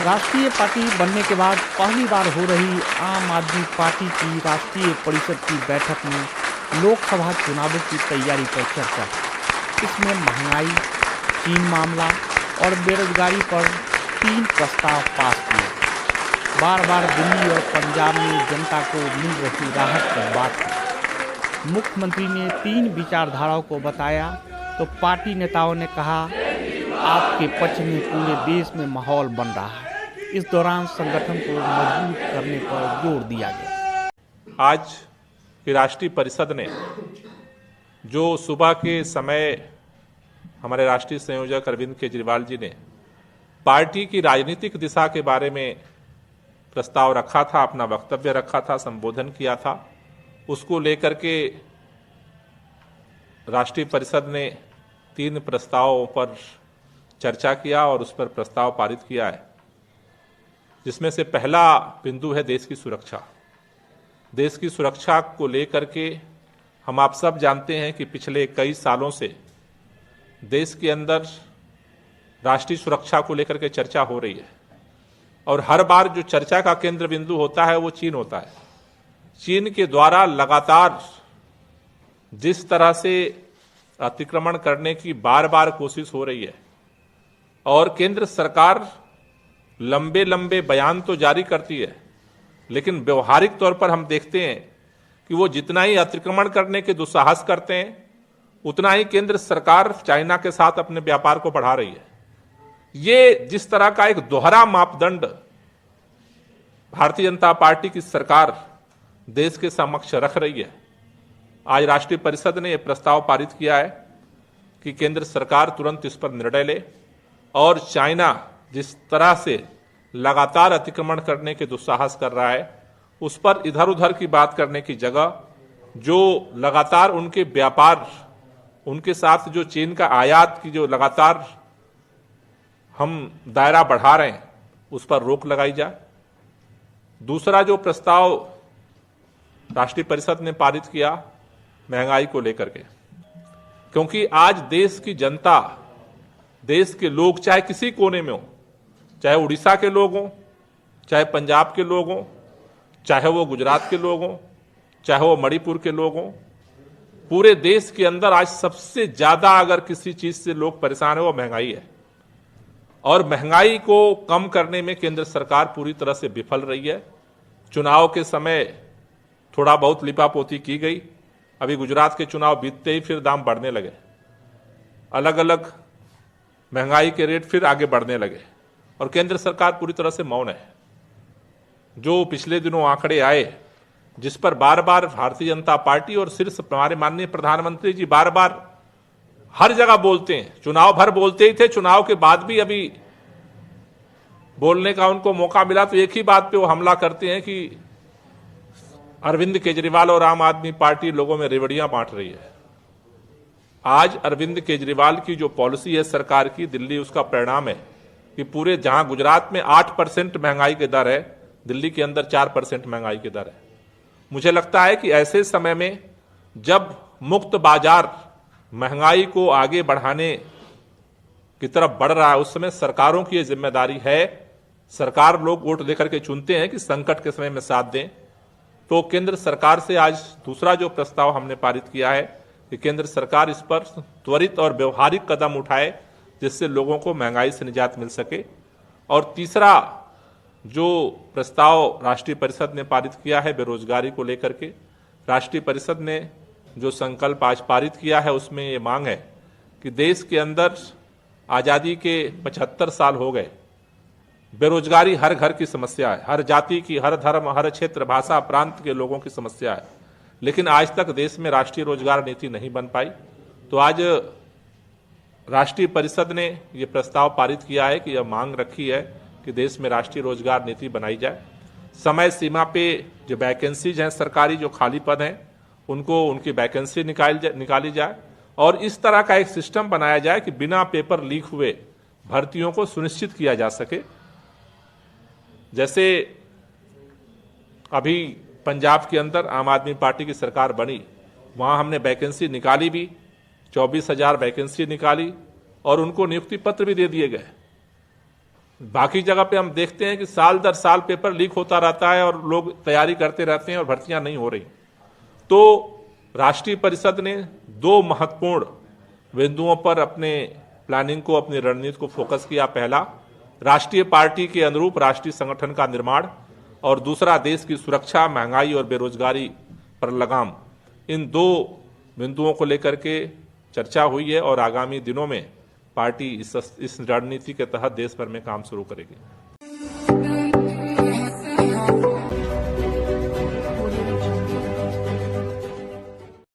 राष्ट्रीय पार्टी बनने के बाद पहली बार हो रही आम आदमी पार्टी की राष्ट्रीय परिषद की बैठक में लोकसभा चुनावों की तैयारी पर चर्चा। इसमें महंगाई, चीन मामला और बेरोजगारी पर 3 प्रस्ताव पास किए। बार बार दिल्ली और पंजाब में जनता को मिल रही राहत पर बात की। मुख्यमंत्री ने 3 विचारधाराओं को बताया तो पार्टी नेताओं ने कहा, आपके पक्ष में पूरे देश में माहौल बन रहा है। इस दौरान संगठन को मजबूत करने पर जोर दिया गया। आज की राष्ट्रीय परिषद ने जो सुबह के समय हमारे राष्ट्रीय संयोजक अरविंद केजरीवाल जी ने पार्टी की राजनीतिक दिशा के बारे में प्रस्ताव रखा था, अपना वक्तव्य रखा था, संबोधन किया था, उसको लेकर के राष्ट्रीय परिषद ने 3 प्रस्तावों पर चर्चा किया और उस पर प्रस्ताव पारित किया है, जिसमें से पहला बिंदु है देश की सुरक्षा। देश की सुरक्षा को लेकर के हम आप सब जानते हैं कि पिछले कई सालों से देश के अंदर राष्ट्रीय सुरक्षा को लेकर के चर्चा हो रही है और हर बार जो चर्चा का केंद्र बिंदु होता है वो चीन होता है। चीन के द्वारा लगातार जिस तरह से अतिक्रमण करने की बार बार कोशिश हो रही है और केंद्र सरकार लंबे लंबे बयान तो जारी करती है, लेकिन व्यवहारिक तौर पर हम देखते हैं कि वो जितना ही अतिक्रमण करने के दुस्साहस करते हैं, उतना ही केंद्र सरकार चाइना के साथ अपने व्यापार को बढ़ा रही है। ये जिस तरह का एक दोहरा मापदंड भारतीय जनता पार्टी की सरकार देश के समक्ष रख रही है, आज राष्ट्रीय परिषद ने यह प्रस्ताव पारित किया है कि केंद्र सरकार तुरंत इस पर निर्णय ले और चाइना जिस तरह से लगातार अतिक्रमण करने के दुस्साहस कर रहा है, उस पर इधर उधर की बात करने की जगह जो लगातार उनके व्यापार, उनके साथ जो चीन का आयात की जो लगातार हम दायरा बढ़ा रहे हैं, उस पर रोक लगाई जाए। दूसरा जो प्रस्ताव राष्ट्रीय परिषद ने पारित किया महंगाई को लेकर के, क्योंकि आज देश की जनता, देश के लोग चाहे किसी कोने में हो, चाहे उड़ीसा के लोग हों, चाहे पंजाब के लोग हों, चाहे वो गुजरात के लोग हों, चाहे वो मणिपुर के लोग हों, पूरे देश के अंदर आज सबसे ज्यादा अगर किसी चीज से लोग परेशान है वो महंगाई है। और महंगाई को कम करने में केंद्र सरकार पूरी तरह से विफल रही है। चुनाव के समय थोड़ा बहुत लिपापोती की गई, अभी गुजरात के चुनाव बीतते ही फिर दाम बढ़ने लगे, अलग अलग महंगाई के रेट फिर आगे बढ़ने लगे और केंद्र सरकार पूरी तरह से मौन है। जो पिछले दिनों आंकड़े आए, जिस पर बार बार भारतीय जनता पार्टी और सिर्फ हमारे माननीय प्रधानमंत्री जी बार बार हर जगह बोलते हैं, चुनाव भर बोलते ही थे, चुनाव के बाद भी अभी बोलने का उनको मौका मिला तो एक ही बात पे वो हमला करते हैं कि अरविंद केजरीवाल और आम आदमी पार्टी लोगों में रेवड़ियां बांट रही है। आज अरविंद केजरीवाल की जो पॉलिसी है सरकार की, दिल्ली उसका परिणाम है कि पूरे जहां गुजरात में 8% महंगाई की दर है, दिल्ली के अंदर 4% महंगाई की दर है। मुझे लगता है कि ऐसे समय में जब मुक्त बाजार महंगाई को आगे बढ़ाने की तरफ बढ़ रहा है, उस समय सरकारों की यह जिम्मेदारी है। सरकार लोग वोट देकर के चुनते हैं कि संकट के समय में साथ दें। तो केंद्र सरकार से आज दूसरा जो प्रस्ताव हमने पारित किया है कि केंद्र सरकार इस पर त्वरित और व्यवहारिक कदम उठाए, जिससे लोगों को महंगाई से निजात मिल सके। और तीसरा जो प्रस्ताव राष्ट्रीय परिषद ने पारित किया है बेरोजगारी को लेकर के, राष्ट्रीय परिषद ने जो संकल्प आज पारित किया है उसमें ये मांग है कि देश के अंदर आज़ादी के 75 साल हो गए, बेरोजगारी हर घर की समस्या है, हर जाति की, हर धर्म, हर क्षेत्र, भाषा, प्रांत के लोगों की समस्या है, लेकिन आज तक देश में राष्ट्रीय रोजगार नीति नहीं बन पाई। तो आज राष्ट्रीय परिषद ने यह प्रस्ताव पारित किया है कि यह मांग रखी है कि देश में राष्ट्रीय रोजगार नीति बनाई जाए। समय सीमा पे जो वैकेंसीज हैं सरकारी, जो खाली पद हैं, उनको उनकी वैकेंसी निकाली जाए और इस तरह का एक सिस्टम बनाया जाए कि बिना पेपर लीक हुए भर्तियों को सुनिश्चित किया जा सके। जैसे अभी पंजाब के अंदर आम आदमी पार्टी की सरकार बनी, वहां हमने वैकेंसी निकाली भी, 24,000 वैकेंसी निकाली और उनको नियुक्ति पत्र भी दे दिए गए। बाकी जगह पे हम देखते हैं कि साल दर साल पेपर लीक होता रहता है और लोग तैयारी करते रहते हैं और भर्तियां नहीं हो रही। तो राष्ट्रीय परिषद ने दो महत्वपूर्ण बिंदुओं पर अपने प्लानिंग को, अपनी रणनीति को फोकस किया। पहला, राष्ट्रीय पार्टी के अनुरूप राष्ट्रीय संगठन का निर्माण, और दूसरा, देश की सुरक्षा, महंगाई और बेरोजगारी पर लगाम। इन दो बिंदुओं को लेकर के चर्चा हुई है और आगामी दिनों में पार्टी इस रणनीति के तहत देश भर में काम शुरू करेगी।